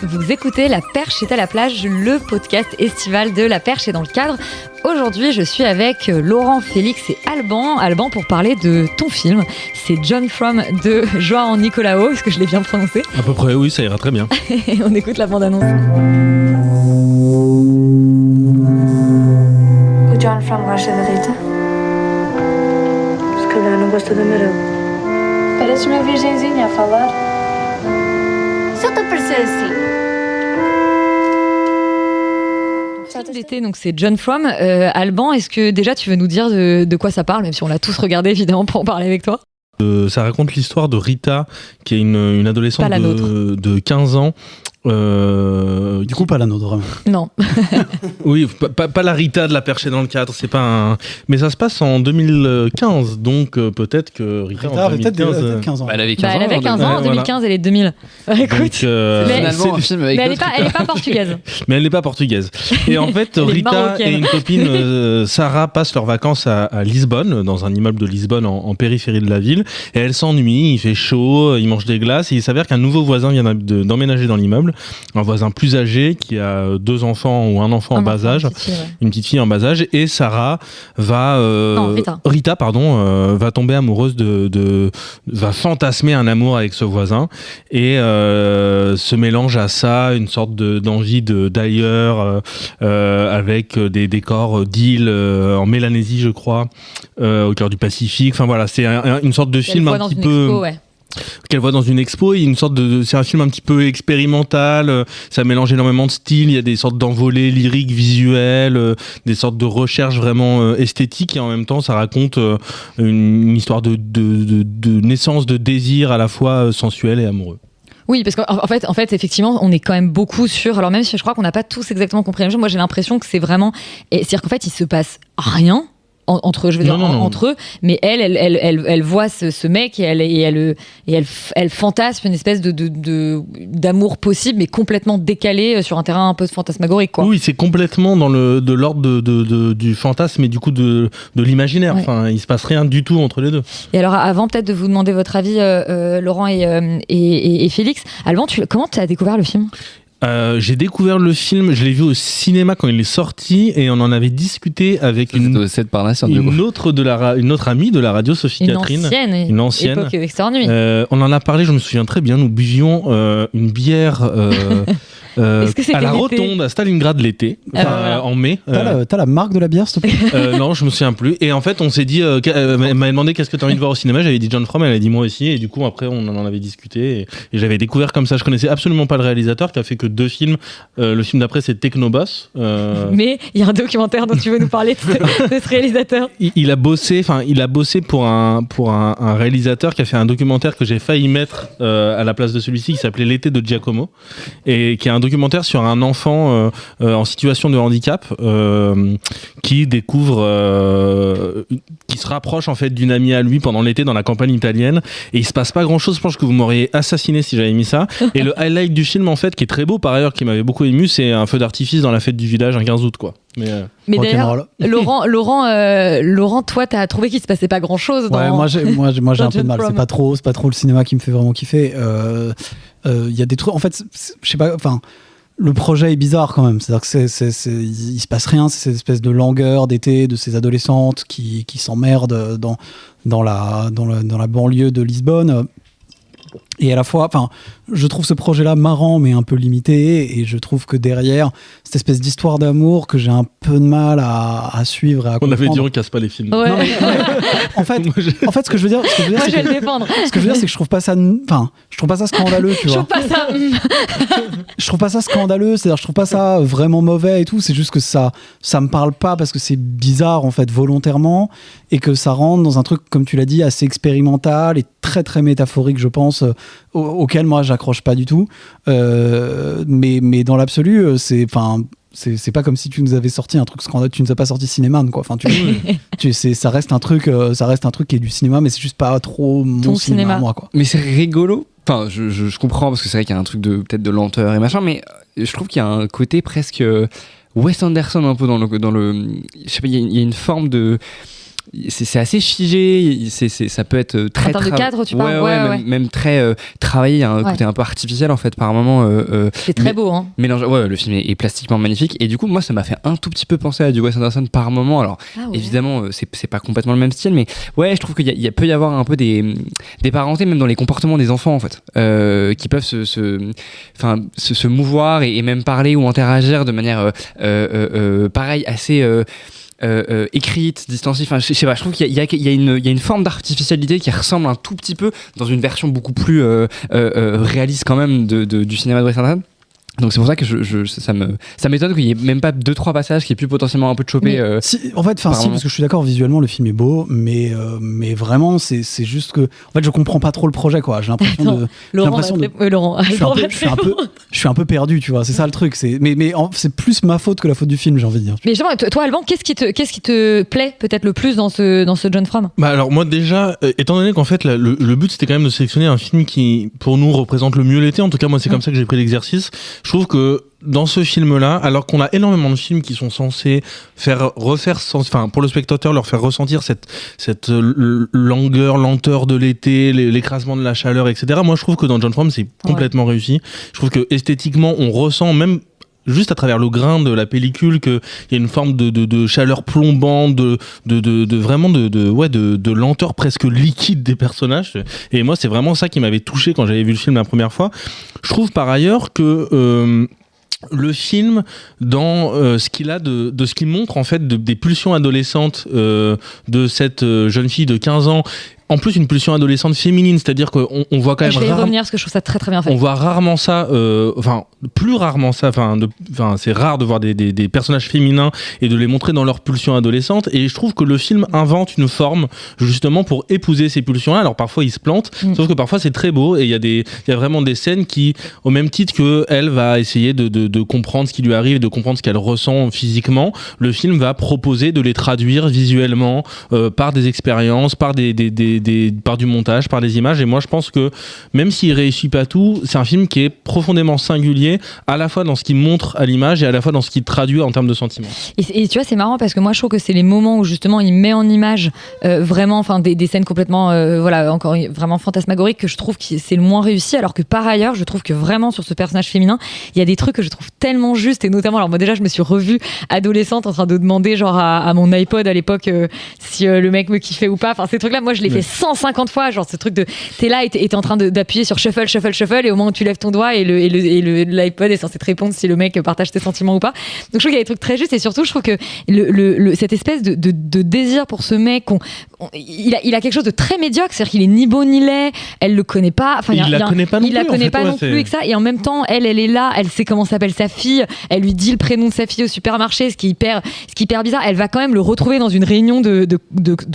Vous écoutez La Perche est à la plage, le podcast estival de La Perche est dans le cadre. Aujourd'hui, je suis avec Laurent, Félix et Alban. Alban pour parler de ton film. C'est John From de João Nicolau. Est-ce que je l'ai bien prononcé ? À peu près, oui, ça ira très bien. On écoute la bande-annonce. O John From gosta da Rita? Se calhar não gosta da Amarelo. Parece uma virgenzinha a falar. Se eu te parecer assim. Film d'été, donc c'est John From. Alban, est-ce que déjà tu veux nous dire de quoi ça parle, même si on l'a tous regardé évidemment pour en parler avec toi ? Ça raconte l'histoire de Rita, qui est une adolescente de 15 ans. Du coup, pas la nôtre, vraiment. Non. Oui, pas la Rita de La Perche est dans le cadre, c'est pas un... Mais ça se passe en 2015, donc peut-être que Rita en 2015... peut-être 15 ans. Elle avait 15 ans. Elle avait 15 ans en 2015, elle est de 2000. Écoute, Donc, Finalement, un film avec mais elle d'autres est pas portugaise. mais elle n'est pas portugaise. Et en fait, Elle est Rita marocaine. et une copine, Sarah, passent leurs vacances à Lisbonne, dans un immeuble de Lisbonne en périphérie de la ville. Et elle s'ennuie, il fait chaud, ils mangent des glaces. Et il s'avère qu'un nouveau voisin vient d'emménager dans l'immeuble. Un voisin plus âgé qui a 2 enfants ou un enfant en bas âge. Une petite fille en bas âge. Et Sarah va... Rita, va tomber amoureuse va fantasmer un amour avec ce voisin. Et se mélange à ça une sorte d'envie d'ailleurs avec des décors d'îles en Mélanésie, je crois, au cœur du Pacifique. Enfin voilà, c'est une sorte de film un petit peu... Expo, ouais. Qu'elle voit dans une expo, il y a une sorte c'est un film un petit peu expérimental, ça mélange énormément de styles, il y a des sortes d'envolées lyriques, visuelles, des sortes de recherches vraiment esthétiques, et en même temps ça raconte une histoire de naissance de désir à la fois sensuel et amoureux. Oui, parce qu'en fait, effectivement, on est quand même beaucoup sur... Alors même si je crois qu'on n'a pas tous exactement compris la même chose, moi j'ai l'impression que c'est vraiment... C'est-à-dire qu'en fait, il se passe rien entre eux, mais elle voit ce mec et elle fantasme une espèce d'amour possible, mais complètement décalé sur un terrain un peu fantasmagorique, quoi. Oui, c'est complètement de l'ordre du fantasme et du coup de l'imaginaire. Ouais. Enfin, il se passe rien du tout entre les deux. Et alors, avant peut-être de vous demander votre avis, Laurent et Félix, Alban, comment tu as découvert le film ? J'ai découvert le film, je l'ai vu au cinéma quand il est sorti et on en avait discuté avec une autre amie de la radio, Sophie Catherine. Une ancienne. Époque Extra Nuit. On en a parlé, je me souviens très bien, nous buvions une bière à la Rotonde à Stalingrad l'été, en mai. T'as la marque de la bière, s'il te plaît ? Non, je me souviens plus. Et en fait, on s'est dit, elle m'avait demandé qu'est-ce que tu as envie de voir au cinéma, j'avais dit John From, elle a dit moi aussi, et du coup après on en avait discuté et j'avais découvert comme ça. Je connaissais absolument pas le réalisateur qui a fait que 2 films. Le film d'après c'est Technoboss. Mais il y a un documentaire dont tu veux nous parler de ce réalisateur. Il a bossé pour un réalisateur qui a fait un documentaire que j'ai failli mettre à la place de celui-ci, qui s'appelait L'été de Giacomo, et qui est un documentaire sur un enfant en situation de handicap qui découvre, qui se rapproche en fait d'une amie à lui pendant l'été dans la campagne italienne, et il se passe pas grand-chose. Je pense que vous m'auriez assassiné si j'avais mis ça. Et le highlight du film en fait, qui est très beau par ailleurs, qui m'avait beaucoup ému, c'est un feu d'artifice dans la fête du village un 15 août, quoi. Mais d'ailleurs, Laurent, toi, t'as trouvé qu'il se passait pas grand-chose dans... Ouais, moi j'ai un peu de mal. C'est pas trop le cinéma qui me fait vraiment kiffer. Y a des trucs, en fait, je sais pas, enfin, le projet est bizarre quand même. C'est-à-dire que il se passe rien, c'est cette espèce de langueur d'été de ces adolescentes qui s'emmerdent dans la banlieue de Lisbonne. Et à la fois, enfin, je trouve ce projet-là marrant mais un peu limité, et je trouve que derrière cette espèce d'histoire d'amour que j'ai un peu de mal à suivre et à comprendre. On avait dit on casse pas les films. Ouais. Non, mais, en fait, ce que je veux dire, moi, je vais le défendre. Ce que je veux dire, c'est que je trouve pas ça scandaleux, tu vois. Je trouve pas ça scandaleux, c'est-à-dire je trouve pas ça vraiment mauvais et tout. C'est juste que ça me parle pas parce que c'est bizarre en fait volontairement, et que ça rentre dans un truc, comme tu l'as dit, assez expérimental et très très métaphorique, je pense, auquel moi j'accroche pas du tout. Mais dans l'absolu, c'est pas comme si tu nous avais sorti un truc scandaleux. Tu nous as pas sorti Cinéman, quoi. Enfin, ça reste un truc qui est du cinéma, mais c'est juste pas trop mon cinéma, moi, quoi. Mais c'est rigolo. Enfin, je comprends, parce que c'est vrai qu'il y a un truc peut-être de lenteur et machin, mais je trouve qu'il y a un côté presque Wes Anderson un peu dans le. Je sais pas, il y a une forme de c'est assez figé, ça peut être très... En termes de cadre, tu parles? Ouais. Même très travaillé, il y a un côté un peu artificiel en fait par moment. C'est très beau, hein. Le film est plastiquement magnifique, et du coup moi ça m'a fait un tout petit peu penser à du Wes Anderson par moment. Alors évidemment c'est pas complètement le même style, mais ouais, je trouve qu'il peut y avoir un peu des parentés même dans les comportements des enfants en fait, qui peuvent se mouvoir et même parler ou interagir de manière pareil assez écrite, distanciée. Enfin, je sais pas, je trouve qu'il y a une forme d'artificialité qui ressemble un tout petit peu dans une version beaucoup plus réaliste quand même du cinéma de Wes Anderson. Donc c'est pour ça que ça m'étonne qu'il y ait même pas 2-3 passages qui aient pu potentiellement un peu te choper. En fait, parce que je suis d'accord, visuellement le film est beau, mais vraiment c'est juste que en fait je comprends pas trop le projet, quoi. J'ai l'impression Laurent, je suis un peu perdu, tu vois. C'est ça le truc. Mais c'est plus ma faute que la faute du film, j'ai envie de dire. Mais justement, toi Alban, qu'est-ce qui te plaît peut-être le plus dans ce John Frum? Bah alors moi déjà, étant donné qu'en fait le but c'était quand même de sélectionner un film qui pour nous représente le mieux l'été. En tout cas moi c'est comme ça que j'ai pris l'exercice. Je trouve que dans ce film-là, alors qu'on a énormément de films qui sont censés pour le spectateur, leur faire ressentir cette lenteur de l'été, l'écrasement de la chaleur, etc. Moi, je trouve que dans John Frum, c'est complètement réussi. Je trouve que esthétiquement, on ressent même juste à travers le grain de la pellicule qu'il y a une forme de chaleur plombante, de lenteur presque liquide des personnages. Et moi, c'est vraiment ça qui m'avait touché quand j'avais vu le film la première fois. Je trouve par ailleurs que le film, dans ce qu'il a de ce qu'il montre en fait des pulsions adolescentes de cette jeune fille de 15 ans. En plus, une pulsion adolescente féminine, c'est-à-dire qu'on voit quand même. Je vais y revenir parce que je trouve ça très très bien fait. On voit rarement ça, plus rarement ça. C'est rare de voir des personnages féminins et de les montrer dans leur pulsion adolescente. Et je trouve que le film invente une forme justement pour épouser ces pulsions-là. Alors parfois il se plante, sauf que parfois c'est très beau et il y a vraiment des scènes qui, au même titre que elle va essayer de comprendre ce qui lui arrive, de comprendre ce qu'elle ressent physiquement, le film va proposer de les traduire visuellement par des expériences, par par du montage, par des images. Et moi je pense que même s'il réussit pas tout, c'est un film qui est profondément singulier, à la fois dans ce qu'il montre à l'image et à la fois dans ce qu'il traduit en termes de sentiments. Et tu vois, c'est marrant parce que moi je trouve que c'est les moments où justement il met en image vraiment des scènes complètement encore vraiment fantasmagoriques que je trouve que c'est le moins réussi, alors que par ailleurs je trouve que vraiment sur ce personnage féminin il y a des trucs que je trouve tellement justes. Et notamment, alors moi déjà je me suis revue adolescente en train de demander genre à mon iPod à l'époque si le mec me kiffait ou pas. Enfin ces trucs là moi je les fais 150 fois, genre ce truc de t'es là et t'es en train d'appuyer sur shuffle et au moment où tu lèves ton doigt et l'iPod est censé te répondre si le mec partage tes sentiments ou pas. Donc je trouve qu'il y a des trucs très justes, et surtout je trouve que cette espèce de désir pour ce mec, il a quelque chose de très médiocre, c'est-à-dire qu'il est ni beau ni laid, elle le connaît pas, enfin il la connaît pas non plus, et que ça, et en même temps elle est là, elle sait comment s'appelle sa fille, elle lui dit le prénom de sa fille au supermarché, ce qui est hyper bizarre, elle va quand même le retrouver dans une réunion de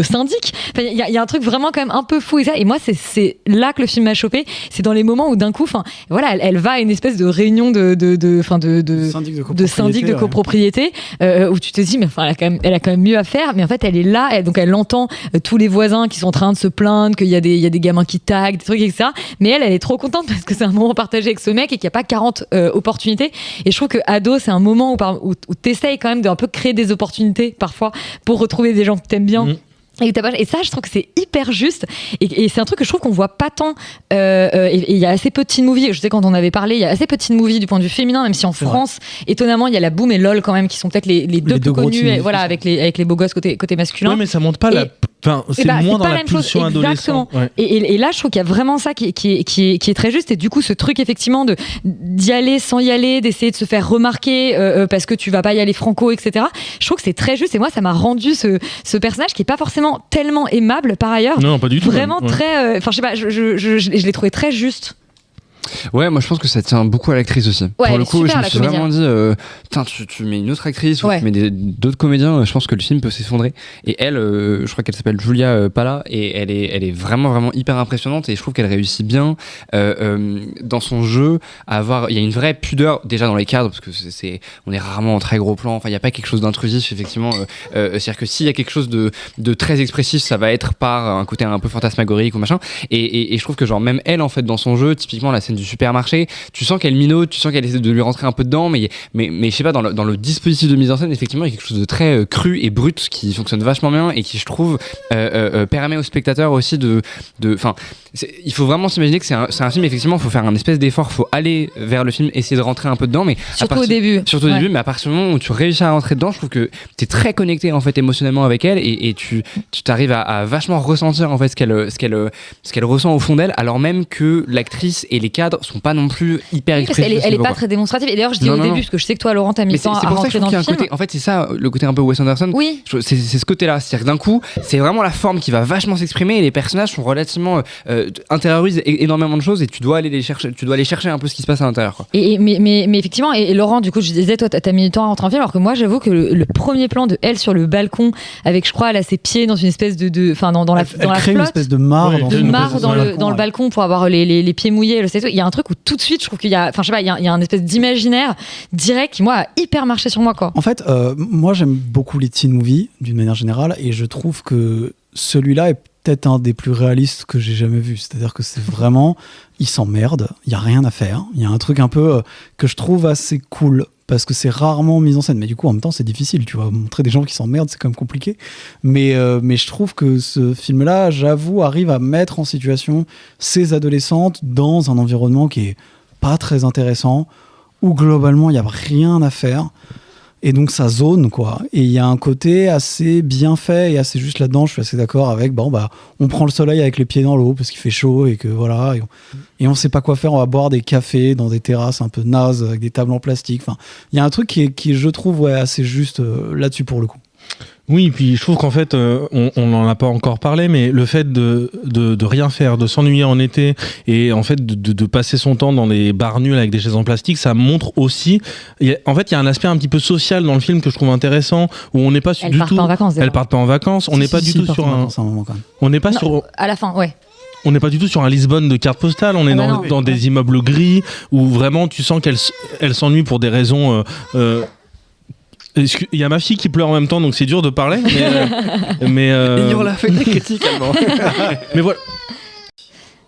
syndic. Enfin, il y a un truc vraiment quand même un peu fou, et moi c'est là que le film m'a chopé, c'est dans les moments où d'un coup elle va à une espèce de réunion de syndic de copropriété où tu te dis mais elle a quand même mieux à faire, mais en fait elle est là, donc elle entend tous les voisins qui sont en train de se plaindre qu'il y a des gamins qui taguent, des trucs, etc. Mais elle est trop contente parce que c'est un moment partagé avec ce mec et qu'il n'y a pas 40 opportunités. Et je trouve que ado, c'est un moment où t'essayes quand même d'un peu créer des opportunités parfois pour retrouver des gens que t'aimes bien. Et ça, je trouve que c'est hyper juste, et c'est un truc que je trouve qu'on voit pas tant, et il y a assez peu de teen movies. Je sais, quand on avait parlé, il y a assez peu de teen movies du point de vue féminin, même si en France, étonnamment, il y a la Boom et LOL quand même qui sont peut-être les deux plus connus, avec les beaux gosses côté masculin. Oui, mais ça montre pas c'est moins dans la pulsion adolescente. Ouais. Et là, je trouve qu'il y a vraiment ça qui est très juste, et du coup, ce truc effectivement d'y aller sans y aller, d'essayer de se faire remarquer parce que tu vas pas y aller franco, etc. Je trouve que c'est très juste, et moi, ça m'a rendu ce personnage qui est pas forcément tellement aimable par ailleurs. Non, pas du tout. Vraiment très. Enfin, je sais pas, je l'ai trouvé très juste. Ouais, moi je pense que ça tient beaucoup à l'actrice aussi. Ouais, pour le coup, je me suis comédienne. vraiment dit, tu mets une autre actrice, ou tu mets d'autres comédiens, je pense que le film peut s'effondrer. Et elle, je crois qu'elle s'appelle Julia Pala, et elle est vraiment vraiment hyper impressionnante, et je trouve qu'elle réussit bien dans son jeu il y a une vraie pudeur déjà dans les cadres, parce que on est rarement en très gros plan. Enfin, il y a pas quelque chose d'intrusif effectivement. C'est-à-dire que s'il y a quelque chose de très expressif, ça va être par un côté un peu fantasmagorique ou machin. Et je trouve que genre même elle en fait dans son jeu, typiquement la scène du supermarché. Tu sens qu'elle minaute, tu sens qu'elle essaie de lui rentrer un peu dedans, mais je sais pas, dans le dispositif de mise en scène, effectivement, il y a quelque chose de très cru et brut qui fonctionne vachement bien et qui, je trouve, permet au spectateur aussi il faut vraiment s'imaginer que c'est un film, effectivement, il faut faire un espèce d'effort, il faut aller vers le film, essayer de rentrer un peu dedans, mais surtout au début, mais à partir du moment où tu réussis à rentrer dedans, je trouve que t'es très connecté en fait émotionnellement avec elle et tu t'arrives à vachement ressentir en fait ce qu'elle ressent au fond d'elle, alors même que l'actrice et les cadres sont pas non plus hyper expressifs. Elle est pas très démonstrative, et d'ailleurs je dis au début, parce que je sais que toi Laurent t'as mis le temps à rentrer dans le film. En fait c'est ça le côté un peu Wes Anderson, oui. C'est ce côté là, c'est-à-dire que d'un coup c'est vraiment la forme qui va vachement s'exprimer et les personnages sont relativement intériorisent énormément de choses et tu dois aller chercher un peu ce qui se passe à l'intérieur, quoi. Mais effectivement, et Laurent, du coup je disais, toi t'as mis du temps à rentrer en film, alors que moi j'avoue que le premier plan de elle sur le balcon avec, je crois, elle a ses pieds dans une espèce dans la crée une flotte, espèce de mare dans le balcon pour avoir les pieds mouillés, il y a un truc où tout de suite je trouve qu'il y a, enfin je sais pas, il y a un espèce d'imaginaire direct qui, moi, a hyper marché sur moi, quoi. En fait, moi j'aime beaucoup les teen movies d'une manière générale, et je trouve que celui-là est peut-être un des plus réalistes que j'ai jamais vu. C'est-à-dire que c'est vraiment, il s'emmerde, il y a rien à faire, il y a un truc un peu que je trouve assez cool, parce que c'est rarement mis en scène, mais du coup en même temps c'est difficile, tu vois, montrer des gens qui s'emmerdent, c'est quand même compliqué, mais je trouve que ce film-là, j'avoue, arrive à mettre en situation ces adolescentes dans un environnement qui est pas très intéressant, où globalement il n'y a rien à faire, et donc ça zone, quoi. Et il y a un côté assez bien fait et assez juste là-dedans. Je suis assez d'accord avec, on prend le soleil avec les pieds dans l'eau parce qu'il fait chaud et que voilà, et on sait pas quoi faire. On va boire des cafés dans des terrasses un peu nazes avec des tables en plastique. Enfin, il y a un truc qui je trouve, assez juste là-dessus pour le coup. Oui, puis je trouve qu'en fait, on n'en a pas encore parlé, mais le fait de rien faire, de s'ennuyer en été, et en fait de passer son temps dans des bars nuls avec des chaises en plastique, ça montre aussi. En fait, il y a un aspect un petit peu social dans le film que je trouve intéressant, où on n'est pas du tout. Elles partent pas en vacances. On n'est pas du tout sur un. On n'est pas sur. À la fin, ouais. On n'est pas du tout sur un Lisbonne de carte postale, on est dans des immeubles gris, où vraiment tu sens qu'elle s'ennuie pour des raisons. Il y a ma fille qui pleure en même temps, donc c'est dur de parler. Mais ignore la fête critique, Alban. Mais voilà.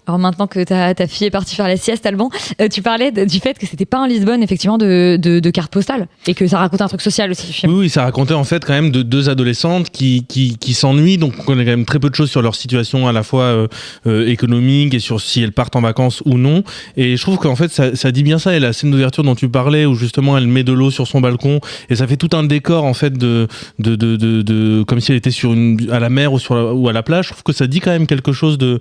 Alors maintenant que ta fille est partie faire la sieste, Alban, tu parlais du fait que c'était pas un Lisbonne, effectivement, de carte postale, et que ça racontait un truc social aussi. Oui, ça racontait en fait quand même de deux adolescentes qui s'ennuient, donc on connaît quand même très peu de choses sur leur situation à la fois économique et sur si elles partent en vacances ou non. Et je trouve qu'en fait ça dit bien ça. Et la scène d'ouverture dont tu parlais, où justement elle met de l'eau sur son balcon et ça fait tout un décor en fait de comme si elle était à la mer ou à la plage. Je trouve que ça dit quand même quelque chose de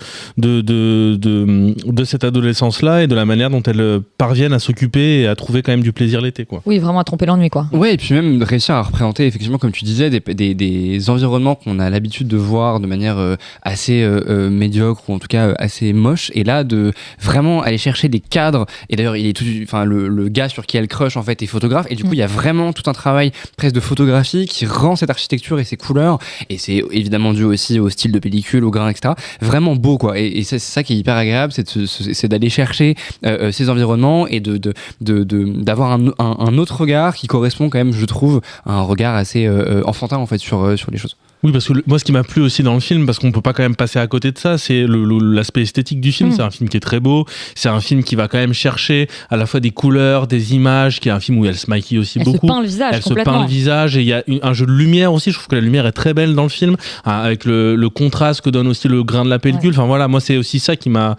cette adolescence-là et de la manière dont elles parviennent à s'occuper et à trouver quand même du plaisir l'été, quoi. Oui, vraiment à tromper l'ennui, quoi. Ouais, et puis même réussir à représenter, effectivement, comme tu disais, des environnements qu'on a l'habitude de voir de manière assez médiocre, ou en tout cas assez moche, et là de vraiment aller chercher des cadres. Et d'ailleurs, le gars sur qui elle crush en fait est photographe, et du coup il y a vraiment tout un travail presque de photographie qui rend cette architecture et ces couleurs, et c'est évidemment dû aussi au style de pellicule, au grain, etc. Vraiment beau, quoi. Et c'est ça qui est hyper agréable, c'est d'aller chercher ces environnements et d'avoir un autre regard qui correspond quand même, je trouve, à un regard assez enfantin en fait sur les choses. Oui, parce que moi, ce qui m'a plu aussi dans le film, parce qu'on peut pas quand même passer à côté de ça, c'est l'aspect esthétique du film. C'est un film qui est très beau. C'est un film qui va quand même chercher à la fois des couleurs, des images, qui est un film où elle se maquille aussi beaucoup. Elle se peint le visage, et il y a un jeu de lumière aussi. Je trouve que la lumière est très belle dans le film, avec le contraste que donne aussi le grain de la pellicule. Ouais. Enfin voilà, moi c'est aussi ça qui m'a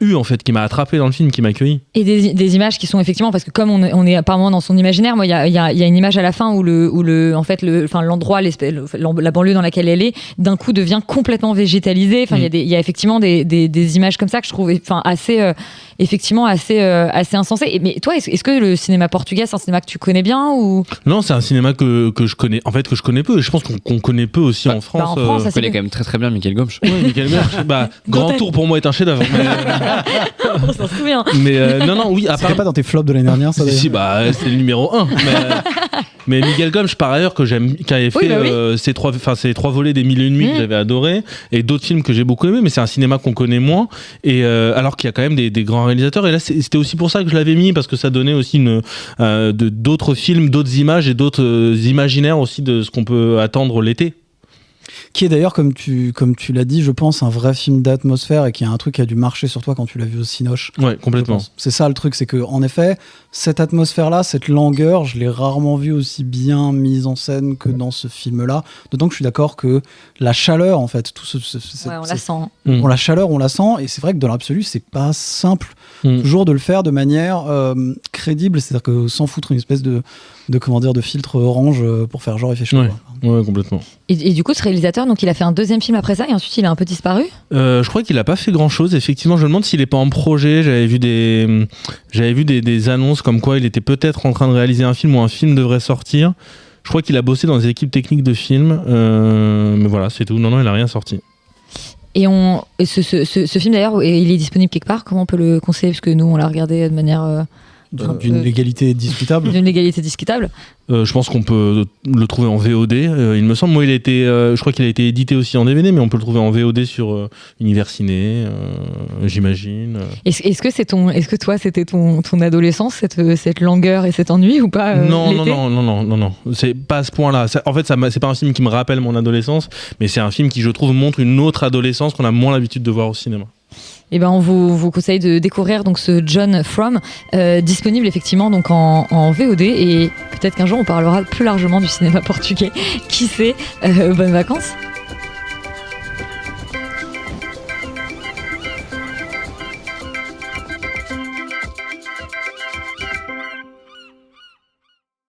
eu en fait, qui m'a attrapé dans le film, qui m'a accueilli. Et des images qui sont effectivement, parce que comme on est apparemment dans son imaginaire, moi il y a une image à la fin où l'endroit, la banlieue dans laquelle elle est, d'un coup devient complètement végétalisée. Enfin, il y a effectivement des images comme ça que je trouve assez insensées. Mais toi, est-ce que le cinéma portugais, c'est un cinéma que tu connais bien ou... Non, c'est un cinéma que je connais. En fait, que je connais peu. Je pense qu'on connaît peu aussi en France. En France, on connaît quand même très très bien Michael Gomsch. Oui, Michael Gomsch. Grand Tour pour moi est un chef-d'œuvre. On s'en souvient. Mais oui. C'était pas dans tes flops de l'année dernière, ça? Si, c'est le numéro 1. Mais Miguel Gomsch, par ailleurs, qui avait fait ces trois volets des 1000 et une nuits que j'avais adoré, et d'autres films que j'ai beaucoup aimé, mais c'est un cinéma qu'on connaît moins, et alors qu'il y a quand même des grands réalisateurs. Et là, c'était aussi pour ça que je l'avais mis, parce que ça donnait aussi d'autres films, d'autres images et d'autres imaginaires aussi de ce qu'on peut attendre l'été. Qui est d'ailleurs, comme tu l'as dit, je pense, un vrai film d'atmosphère et qui a un truc qui a dû marcher sur toi quand tu l'as vu au Cinoche. Ouais, complètement. C'est ça le truc, c'est que en effet, cette atmosphère-là, cette langueur, je l'ai rarement vue aussi bien mise en scène que dans ce film-là. D'autant que je suis d'accord que la chaleur, en fait, on la sent. La chaleur, on la sent, et c'est vrai que dans l'absolu, c'est pas simple toujours de le faire de manière crédible, c'est-à-dire que sans foutre une espèce de filtre orange pour faire genre il fait chaud. Ouais, complètement. Et du coup, ce réalisateur, donc il a fait un deuxième film après ça et ensuite il a un peu disparu. Je crois qu'il a pas fait grand-chose. Effectivement, je me demande s'il est pas en projet. J'avais vu des annonces comme quoi il était peut-être en train de réaliser un film ou un film devrait sortir. Je crois qu'il a bossé dans des équipes techniques de films, mais voilà, c'est tout. Non, il a rien sorti. Et ce film d'ailleurs, il est disponible quelque part. Comment on peut le conseiller, parce que nous on l'a regardé de manière d'une légalité discutable. D'une légalité discutable. Je pense qu'on peut le trouver en VOD. Il me semble, moi, je crois qu'il a été édité aussi en DVD, mais on peut le trouver en VOD sur Univers Ciné, j'imagine. Est-ce que toi, c'était ton adolescence, cette langueur et cet ennui ou pas Non. C'est pas à ce point-là. En fait, c'est pas un film qui me rappelle mon adolescence, mais c'est un film qui, je trouve, montre une autre adolescence qu'on a moins l'habitude de voir au cinéma. Eh ben, on vous conseille de découvrir donc ce John From, disponible effectivement donc en VOD, et peut-être qu'un jour on parlera plus largement du cinéma portugais. Qui sait. Bonnes vacances.